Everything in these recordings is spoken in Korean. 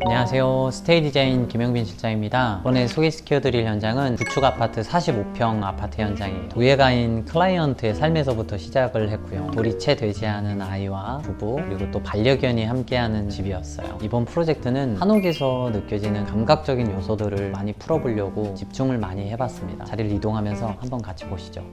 안녕하세요. 스테이 디자인 김영빈 실장입니다. 이번에 소개시켜드릴 현장은 구축 아파트 45평 아파트 현장이에요. 도예가인 클라이언트의 삶에서부터 시작을 했고요. 돌이 채 되지 않은 아이와 부부 그리고 또 반려견이 함께하는 집이었어요. 이번 프로젝트는 한옥에서 느껴지는 감각적인 요소들을 많이 풀어보려고 집중을 많이 해봤습니다. 자리를 이동하면서 한번 같이 보시죠.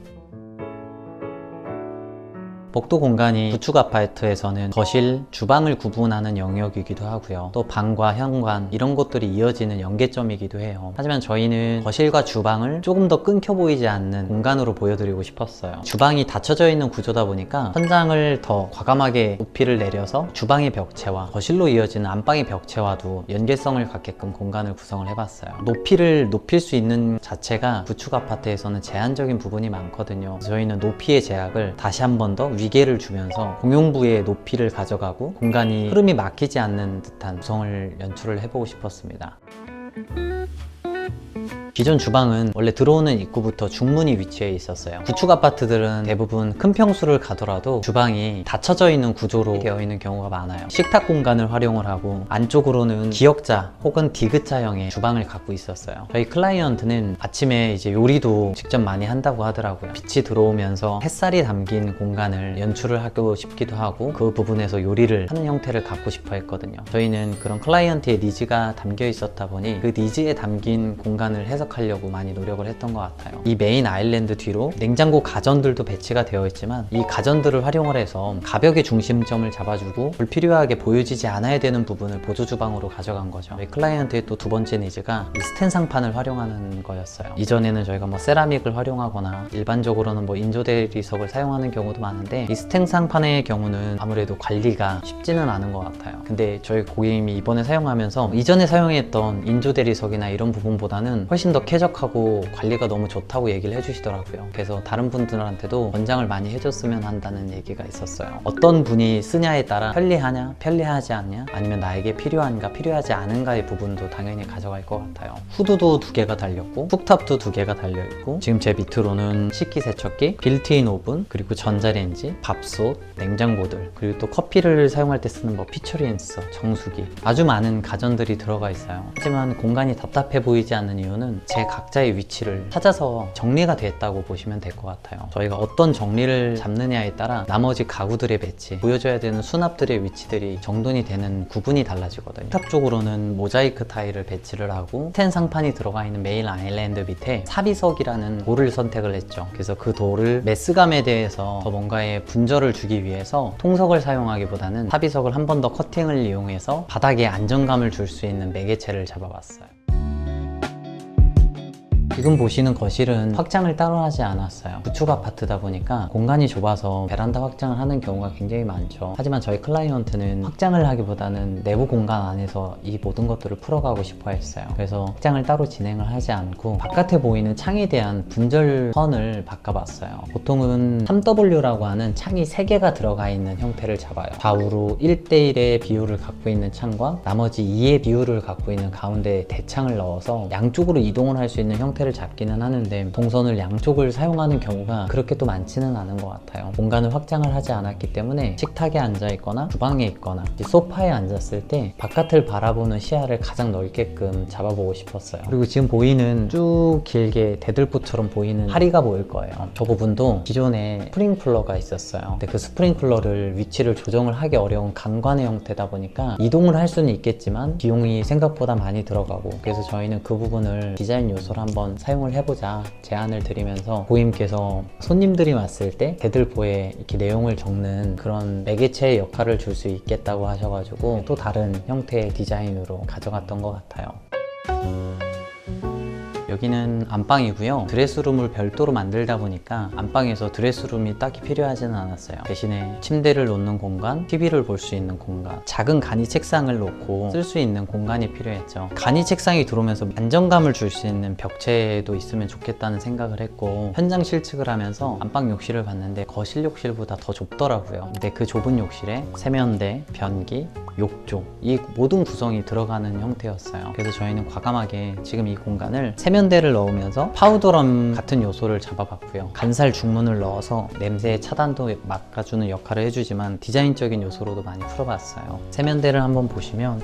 복도 공간이 구축 아파트에서는 거실, 주방을 구분하는 영역이기도 하고요. 또 방과 현관 이런 곳들이 이어지는 연계점이기도 해요. 하지만 저희는 거실과 주방을 조금 더 끊겨 보이지 않는 공간으로 보여드리고 싶었어요. 주방이 닫혀져 있는 구조다 보니까 천장을 더 과감하게 높이를 내려서 주방의 벽체와 거실로 이어지는 안방의 벽체와도 연계성을 갖게끔 공간을 구성을 해봤어요. 높이를 높일 수 있는 자체가 구축 아파트에서는 제한적인 부분이 많거든요. 저희는 높이의 제약을 다시 한 번 더 위계를 주면서 공용부의 높이를 가져가고 공간이 흐름이 막히지 않는 듯한 구성을 연출을 해보고 싶었습니다. 기존 주방은 원래 들어오는 입구부터 중문이 위치해 있었어요. 구축 아파트들은 대부분 큰 평수를 가더라도 주방이 닫혀져 있는 구조로 되어 있는 경우가 많아요. 식탁 공간을 활용을 하고 안쪽으로는 기역자 혹은 디귿자형의 주방을 갖고 있었어요. 저희 클라이언트는 아침에 이제 요리도 직접 많이 한다고 하더라고요. 빛이 들어오면서 햇살이 담긴 공간을 연출을 하고 싶기도 하고 그 부분에서 요리를 하는 형태를 갖고 싶어 했거든요. 저희는 그런 클라이언트의 니즈가 담겨 있었다 보니 그 니즈에 담긴 공간을 해석하려고 많이 노력을 했던 것 같아요. 이 메인 아일랜드 뒤로 냉장고 가전들도 배치가 되어 있지만 이 가전들을 활용을 해서 가벽의 중심점을 잡아주고 불필요하게 보여지지 않아야 되는 부분을 보조 주방으로 가져간 거죠. 저희 클라이언트의 또 두 번째 니즈가 이 스텐 상판을 활용하는 거였어요. 이전에는 저희가 뭐 세라믹을 활용하거나 일반적으로는 뭐 인조 대리석을 사용하는 경우도 많은데 이 스텐 상판의 경우는 아무래도 관리가 쉽지는 않은 것 같아요. 근데 저희 고객님이 이번에 사용하면서 이전에 사용했던 인조 대리석이나 이런 부분보다는 훨씬 더 쾌적하고 관리가 너무 좋다고 얘기를 해주시더라고요. 그래서 다른 분들한테도 권장을 많이 해줬으면 한다는 얘기가 있었어요. 어떤 분이 쓰냐에 따라 편리하냐, 편리하지 않냐, 아니면 나에게 필요한가, 필요하지 않은가의 부분도 당연히 가져갈 것 같아요. 후드도 2개가 달렸고 쿡탑도 2개가 달려있고 지금 제 밑으로는 식기세척기, 빌트인 오븐, 그리고 전자레인지, 밥솥, 냉장고들, 그리고 또 커피를 사용할 때 쓰는 뭐 피처리인서, 정수기, 아주 많은 가전들이 들어가 있어요. 하지만 공간이 답답해 보이지 않는 이유는 제 각자의 위치를 찾아서 정리가 됐다고 보시면 될 것 같아요. 저희가 어떤 정리를 잡느냐에 따라 나머지 가구들의 배치, 보여줘야 되는 수납들의 위치들이 정돈이 되는 구분이 달라지거든요. 탑 쪽으로는 모자이크 타일을 배치를 하고 스텐 상판이 들어가 있는 메인 아일랜드 밑에 사비석이라는 돌을 선택을 했죠. 그래서 그 돌을 메스감에 대해서 더 뭔가의 분절을 주기 위해서 통석을 사용하기보다는 사비석을 한 번 더 커팅을 이용해서 바닥에 안정감을 줄 수 있는 매개체를 잡아봤어요. 지금 보시는 거실은 확장을 따로 하지 않았어요. 구축 아파트다 보니까 공간이 좁아서 베란다 확장을 하는 경우가 굉장히 많죠. 하지만 저희 클라이언트는 확장을 하기보다는 내부 공간 안에서 이 모든 것들을 풀어가고 싶어 했어요. 그래서 확장을 따로 진행을 하지 않고 바깥에 보이는 창에 대한 분절선을 바꿔봤어요. 보통은 3W라고 하는 창이 3개가 들어가 있는 형태를 잡아요. 좌우로 1:1의 비율을 갖고 있는 창과 나머지 2의 비율을 갖고 있는 가운데 대창을 넣어서 양쪽으로 이동을 할 수 있는 형태를 잡기는 하는데 동선을 양쪽을 사용하는 경우가 그렇게 또 많지는 않은 것 같아요. 공간을 확장을 하지 않았기 때문에 식탁에 앉아 있거나 주방에 있거나 소파에 앉았을 때 바깥을 바라보는 시야를 가장 넓게끔 잡아보고 싶었어요. 그리고 지금 보이는 쭉 길게 대들보처럼 보이는 하리가 보일 거예요. 저 부분도 기존에 스프링쿨러가 있었어요. 근데 그 스프링쿨러를 위치를 조정을 하기 어려운 간관의 형태다 보니까 이동을 할 수는 있겠지만 비용이 생각보다 많이 들어가고 그래서 저희는 그 부분을 디자인 요소를 한번 사용을 해보자 제안을 드리면서 고객님께서 손님들이 왔을 때 대들보에 이렇게 내용을 적는 그런 매개체의 역할을 줄 수 있겠다고 하셔가지고 또 다른 형태의 디자인으로 가져갔던 것 같아요. 여기는 안방이고요. 드레스룸을 별도로 만들다 보니까 안방에서 드레스룸이 딱히 필요하지는 않았어요. 대신에 침대를 놓는 공간, TV를 볼 수 있는 공간, 작은 간이 책상을 놓고 쓸 수 있는 공간이 필요했죠. 간이 책상이 들어오면서 안정감을 줄 수 있는 벽체도 있으면 좋겠다는 생각을 했고 현장 실측을 하면서 안방 욕실을 봤는데 거실 욕실보다 더 좁더라고요. 근데 그 좁은 욕실에 세면대, 변기, 욕조 이 모든 구성이 들어가는 형태였어요. 그래서 저희는 과감하게 지금 이 공간을 세면대를 넣으면서 파우더럼 같은 요소를 잡아봤고요. 간살 중문을 넣어서 냄새 차단도 막아주는 역할을 해주지만 디자인적인 요소로도 많이 풀어봤어요. 세면대를 한번 보시면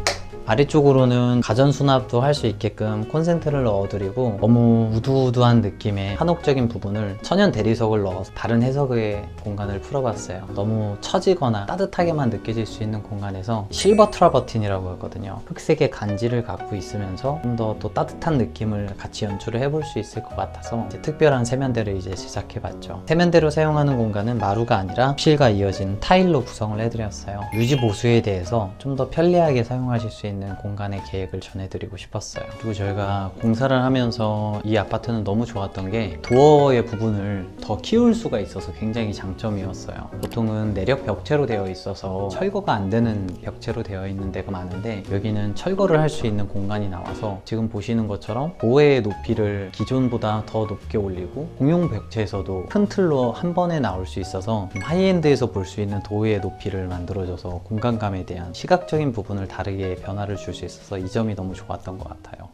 아래쪽으로는 가전 수납도 할 수 있게끔 콘센트를 넣어드리고 너무 우두우두한 느낌의 한옥적인 부분을 천연 대리석을 넣어서 다른 해석의 공간을 풀어봤어요. 너무 처지거나 따뜻하게만 느껴질 수 있는 공간에서 실버 트라버틴이라고 하거든요. 흑색의 간지를 갖고 있으면서 좀 더 또 따뜻한 느낌을 같이 연출을 해볼 수 있을 것 같아서 이제 특별한 세면대를 이제 제작해봤죠. 세면대로 사용하는 공간은 마루가 아니라 흡실과 이어진 타일로 구성을 해드렸어요. 유지 보수에 대해서 좀 더 편리하게 사용하실 수 있는 공간의 계획을 전해드리고 싶었어요. 그리고 저희가 공사를 하면서 이 아파트는 너무 좋았던 게 도어의 부분을 더 키울 수가 있어서 굉장히 장점이었어요. 보통은 내력 벽체로 되어 있어서 철거가 안 되는 벽체로 되어 있는 데가 많은데 여기는 철거를 할 수 있는 공간이 나와서 지금 보시는 것처럼 도어의 높이를 기존보다 더 높게 올리고 공용 벽체에서도 큰 틀로 한 번에 나올 수 있어서 하이엔드에서 볼 수 있는 도어의 높이를 만들어줘서 공간감에 대한 시각적인 부분을 다르게 변화를 줄 수 있어서 이 점이 너무 좋았던 것 같아요.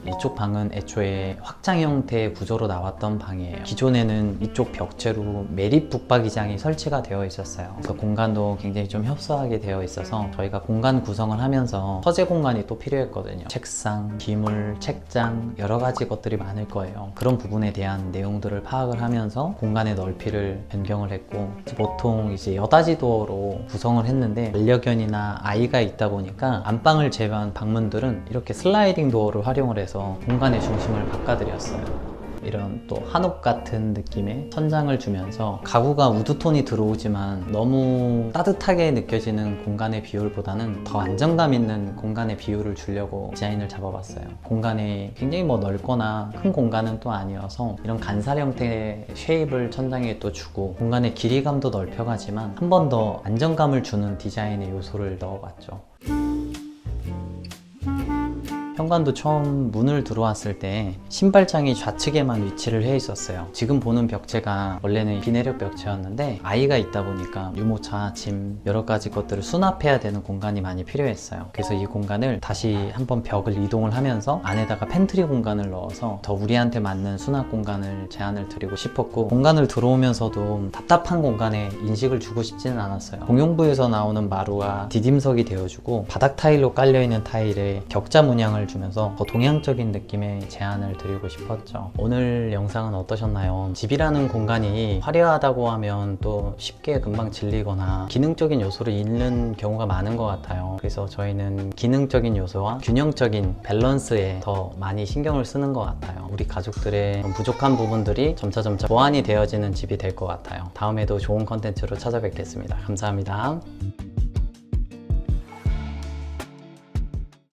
이쪽 방은 애초에 확장 형태의 구조로 나왔던 방이에요. 기존에는 이쪽 벽체로 매립 붙박이장이 설치가 되어 있었어요. 그래서 공간도 굉장히 좀 협소하게 되어 있어서 저희가 공간 구성을 하면서 서재 공간이 또 필요했거든요. 책상, 기물, 책장 여러 가지 것들이 많을 거예요. 그런 부분에 대한 내용들을 파악을 하면서 공간의 넓이를 변경을 했고 보통 이제 여닫이 도어로 구성을 했는데 반려견이나 아이가 있다 보니까 안방을 제외한 방문들은 이렇게 슬라이딩 도어를 활용을 해서 공간의 중심을 바꿔드렸어요. 이런 또 한옥 같은 느낌의 천장을 주면서 가구가 우드톤이 들어오지만 너무 따뜻하게 느껴지는 공간의 비율보다는 더 안정감 있는 공간의 비율을 주려고 디자인을 잡아봤어요. 공간이 굉장히 넓거나 큰 공간은 또 아니어서 이런 간살 형태의 쉐입을 천장에 또 주고 공간의 길이감도 넓혀가지만 한 번 더 안정감을 주는 디자인의 요소를 넣어봤죠. 현관도 처음 문을 들어왔을 때 신발장이 좌측에만 위치를 해 있었어요. 지금 보는 벽체가 원래는 비내력 벽체였는데 아이가 있다 보니까 유모차, 짐 여러 가지 것들을 수납해야 되는 공간이 많이 필요했어요. 그래서 이 공간을 다시 한번 벽을 이동을 하면서 안에다가 팬트리 공간을 넣어서 더 우리한테 맞는 수납 공간을 제안을 드리고 싶었고 공간을 들어오면서도 답답한 공간에 인식을 주고 싶지는 않았어요. 공용부에서 나오는 마루와 디딤석이 되어주고 바닥 타일로 깔려있는 타일에 격자 문양을 주면서 더 동양적인 느낌의 제안을 드리고 싶었죠. 오늘 영상은 어떠셨나요? 집이라는 공간이 화려하다고 하면 또 쉽게 금방 질리거나 기능적인 요소를 잃는 경우가 많은 것 같아요. 그래서 저희는 기능적인 요소와 균형적인 밸런스에 더 많이 신경을 쓰는 것 같아요. 우리 가족들의 부족한 부분들이 점차 보완이 되어지는 집이 될 것 같아요. 다음에도 좋은 컨텐츠로 찾아뵙겠습니다. 감사합니다.